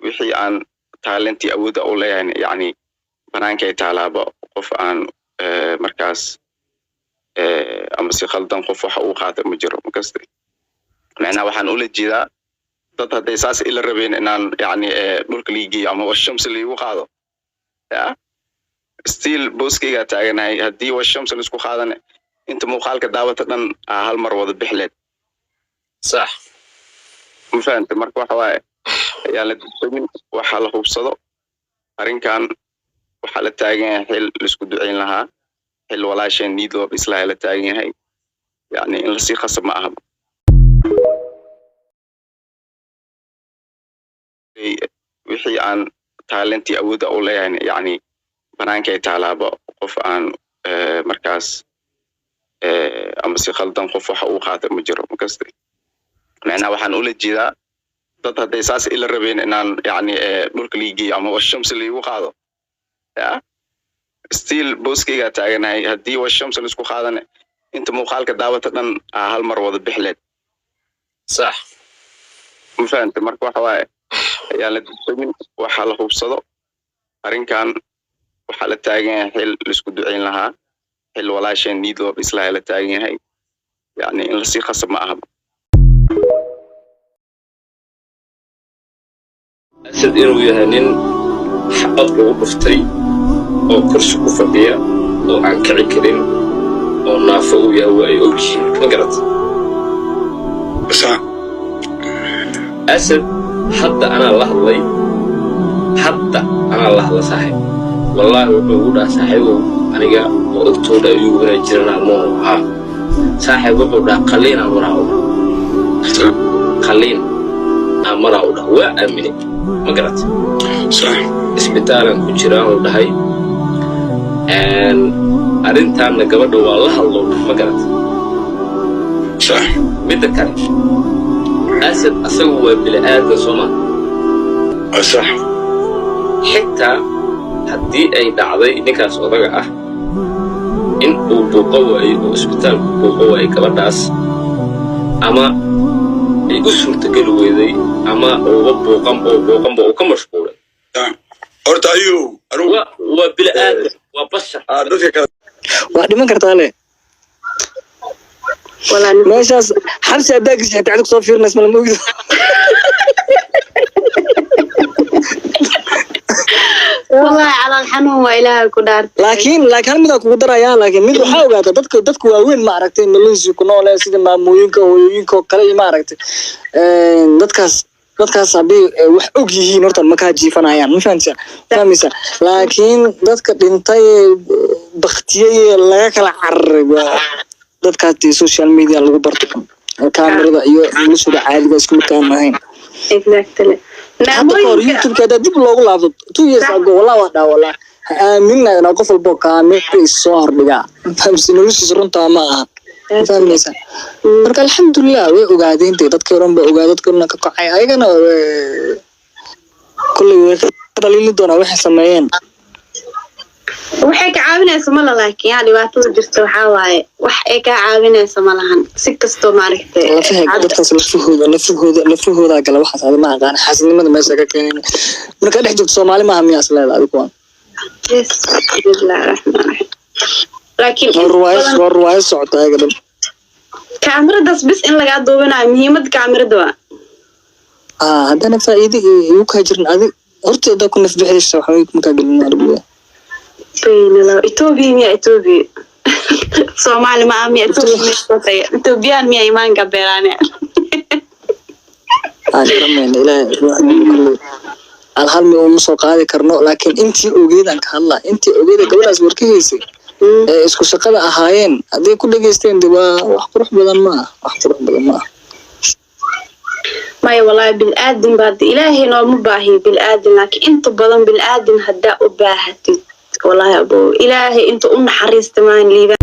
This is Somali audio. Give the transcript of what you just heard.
wixii aan talentii awooda u leeyahay yani banaankay taalaaba qof aan markaas ama si khaldan qof waxa uu qaatay ma jiro makastay macna waxaan u la jeedaa dad haday saas ila rabeen inaan yani dhulka liigi ama washams liigu qaado ya still boskayga taaganahay hadii washams la isku qaadana inta muuqaalka daawata dhan hal mar wada bixleed صح مفهمت marka waxa waaye ayaa la dibin waxa la hubsado arinkan waxa la taagan yahay xil la isku duceyn lahaa xil walaasheen nido islaa la taagan yahay yani in la si khasab ma aha wixii aan talentii awooda u leeyahay yani banaankay taalaaba qof aan markaas ama si khaldan qof waxa uu qaatay ma jiro makastay macna waxaan u la jeedaa dad haday saas ila rabeen inaan yani dhulka liigi ama washams liigu qaado ya still boskayga taaganahay hadii washams la isku qaadana inta muuqaalka daawata dhan hal mar wada bixleed صح مفهمت marka waxa waaye ayaa la dibin waxa la hubsado arinkan waxa la taagan yahay xil la isku duceyn lahaa xil walaasheen nido islaa la taagan yahay yani in la si khasab ma aha أسد إنه يهنين حقق وقفتي أو كرش كفدية أو عن كعكرين أو نافع يهوى أوجي ما قرأت صح أسد حتى أنا الله صاحب والله وقوله صاحبه أنا جا وقتوا ده يقول جرنا مو ها صاحب وقوله قلينا مراه قلينا مراه وأمني ما قرأت صح isbitaalan ku jiraan oo dhahay arintaana gabadha waa la hadlo ma garad صح mid kale asad asagu waa bilaadan Soomaa صح xitaa hadii ay dhacday ninkaas odaga ah in uu buuqaway oo isbitaal buuqaway gabadhaas ama ay u suurtagal weeday ama uu buuqan oo ka mashquulay horta ayuu waa bilaadan waa bashar dadka waa dhiman kartaa le ولا meeshaas xabsi adaagis xitaa cid soo fiirnays ma la moogdo والله على الحنون وإله كدار laakiin hal mid ku daraya laakiin mid waxa ogaata dadku waaweyn ma aragtay noloshu ku nool sida maamooyinka hooyooyinka kale ma aragtay dadkaas hadii wax og yihiin horta ma ka jiifanayaan ma fahamsa laakiin dadka dhintay baqtiyay laga kala carraba dadkaas social media lagu barto kaamirada iyo nolosha caadiga isku taamayn exactly نعم يوتيوب كذا دب لوجو لابد تو يسأل والله واحد والله منا أنا قفل بكامل الصور بقى فهمت إنه لسه صرنا تمام فاهم مثلا مرك الحمد لله وقاعدين تذكرون بقعدات كنا كقاعي أي كنا كل دليل دونا واحد سمعين waxay ka caawinaysaa ma laakiin yaa dhibaato jirto waxa waaye wax ay ka caawinaysaa ma lahan si kasto maaragtay dadkaas lafahooda kala waxa saad ma aqaan xasinimada meesha ka keenay marka dhex jirto Soomaali ma hamiya asleeda adigu bismillahir rahmanir rahim laakiin ruwaayad socota ay gadan kaamiradas bis in laga duubanayo muhiimad kaamirada waa hadana faa'iido iyo ka jirin adiga horta ku nafbixaysa waxa ma ka galin arbiya بين إثيوبيا Soomaali ma ami Ethiopian mi iman gaberane ramen ilaa alhal mi oo soo qaadi karno laakiin intii ogeedan ka hadla intii ogeeda gabadhaas warkiisay isku shaqada ahaayeen hadii ku dhageysteen daba wax qurux badan ma ما والله بالآدم بعد إلهي نوم باهي بالآدم لكن أنت بدن بالآدم هدا أباهتي والله يا أبو إلهي أنت حريست معي لي